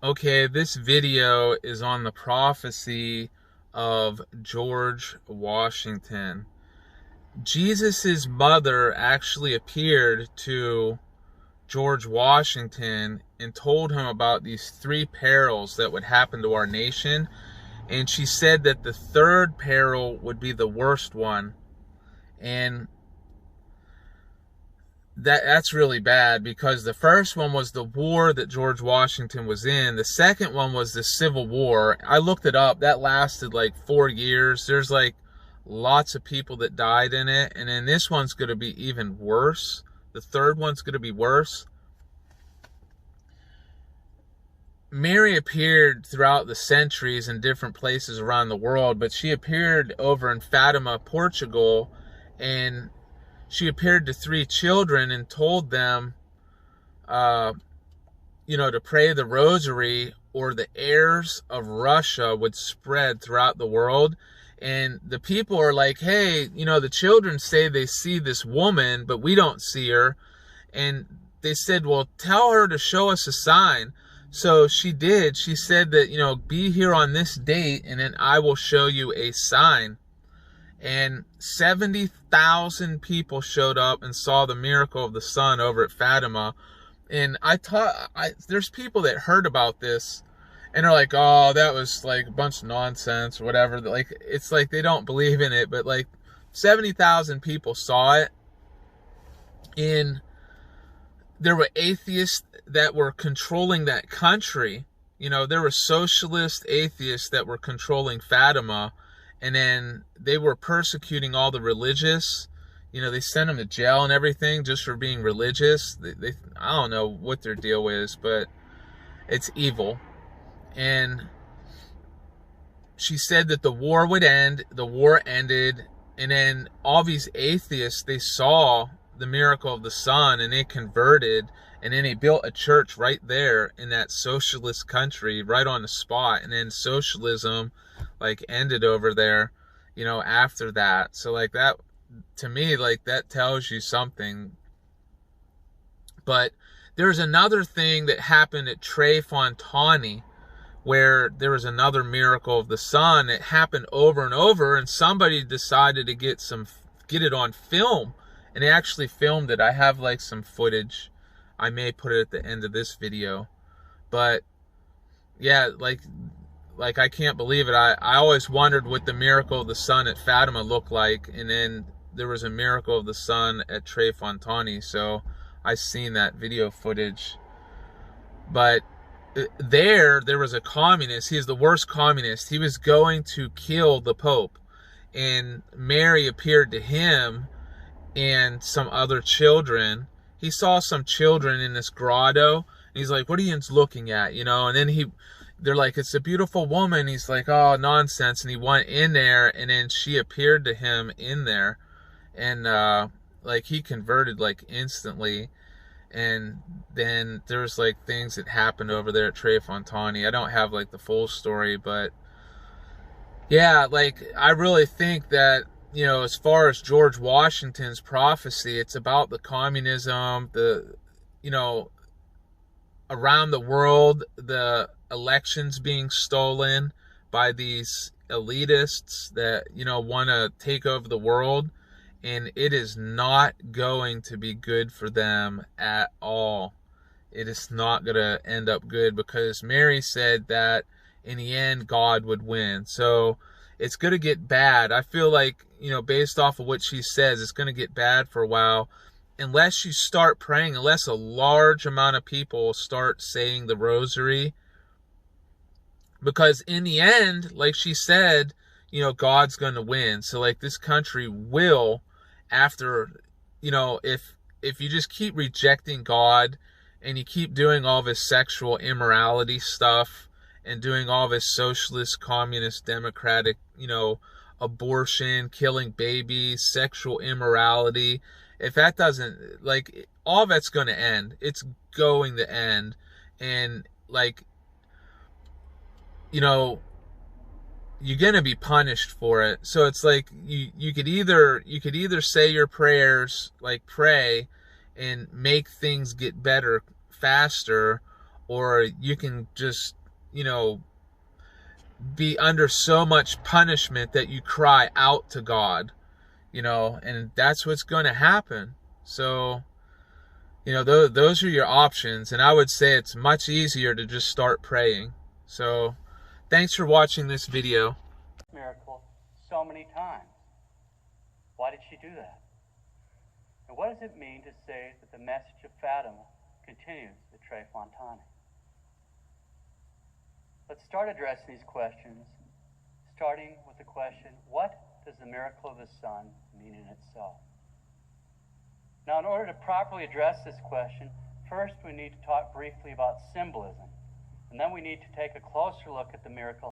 Okay, this video is on the prophecy of George Washington. Jesus's mother actually appeared to George Washington and told him about these three perils that would happen to our nation. And she said that the third peril would be the worst one. And that's really bad, because the first one was the war that George Washington was in. The second one was the Civil War. I looked it up. That lasted like 4 years. There's like lots of people that died in it. And then this one's going to be even worse. The third one's going to be worse. Mary appeared throughout the centuries in different places around the world, but she appeared over in Fatima, Portugal, and she appeared to 3 children and told them, to pray the rosary, or the heirs of Russia would spread throughout the world. And the people are like, hey, the children say they see this woman, but we don't see her. And they said, well, tell her to show us a sign. So she did. She said that, be here on this date, and then I will show you a sign. And 70,000 people showed up and saw the miracle of the sun over at Fatima. And there's people that heard about this and are like, oh, that was like a bunch of nonsense or whatever. Like, it's like they don't believe in it, but like 70,000 people saw it. And there were atheists that were controlling that country. There were socialist atheists that were controlling Fatima. And then they were persecuting all the religious. They sent them to jail and everything just for being religious. I don't know what their deal is, but it's evil. And she said that the war would end. The war ended. And then all these atheists, they saw the miracle of the sun and they converted. And then they built a church right there in that socialist country, right on the spot. And then socialism ended over there, after that. So that, to me, that tells you something. But there's another thing that happened at Trefontaine, where there was another miracle of the sun that happened over and over, and somebody decided to get it on film, and they actually filmed it. I have some footage. I may put it at the end of this video. But yeah, I can't believe it. I always wondered what the miracle of the sun at Fatima looked like. And then there was a miracle of the sun at Trefontaine. So I seen that video footage. But there was a communist. He's the worst communist. He was going to kill the Pope. And Mary appeared to him and some other children. He saw some children in this grotto. And he's like, what are you looking at? And then they're like, it's a beautiful woman. He's like, oh, nonsense. And he went in there, and then she appeared to him in there. And he converted instantly. And then there's things that happened over there at Trefontaine. I don't have the full story, but yeah, I really think that, as far as George Washington's prophecy, it's about the communism, around the world, the elections being stolen by these elitists that, want to take over the world. And it is not going to be good for them at all. It is not going to end up good, because Mary said that in the end, God would win. So it's going to get bad. I feel like, based off of what she says, it's going to get bad for a while. Unless you start praying, unless a large amount of people start saying the rosary. Because in the end, like she said, God's going to win. So this country will, after, if you just keep rejecting God and you keep doing all this sexual immorality stuff and doing all this socialist, communist, democratic, abortion, killing babies, sexual immorality, if that doesn't, all that's going to end. It's going to end. And you're going to be punished for it. So it's you could either say your prayers, pray and make things get better faster, or you can just, be under so much punishment that you cry out to God, and that's what's going to happen. So, those are your options, and I would say it's much easier to just start praying. So, thanks for watching this video. Miracle so many times. Why did she do that? And what does it mean to say that the message of Fatima continues at Tre Fontane? Let's start addressing these questions, starting with the question, what does the miracle of the sun mean in itself? Now, in order to properly address this question, first we need to talk briefly about symbolism, and then we need to take a closer look at the miracle